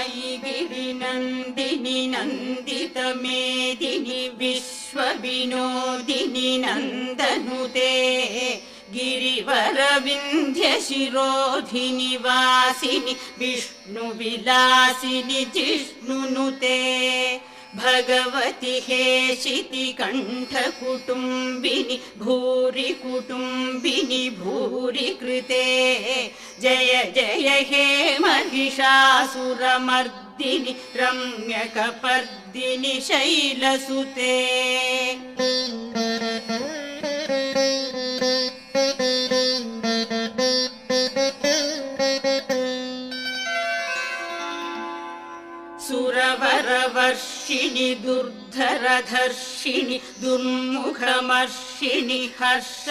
मयि गिरिनन्दिनि नन्दितमेदिनि विश्वविनोदिनि नन्दनुते गिरिवरविन्ध्यशिरोधिनि वासिनि विष्णुविलासिनि जिष्णुनुते भगवति हेशिति कण्ठकुटुम्बिनि भूरि कुटुम्बिनि भूरि कृते जय जय हे महिषासुरमर्दिनि रम्यकपर्दिनि शैलसुते सुरवरवर्षिणि दुर्धरधर्षिणि दुर्मुखमर्षिणि हर्ष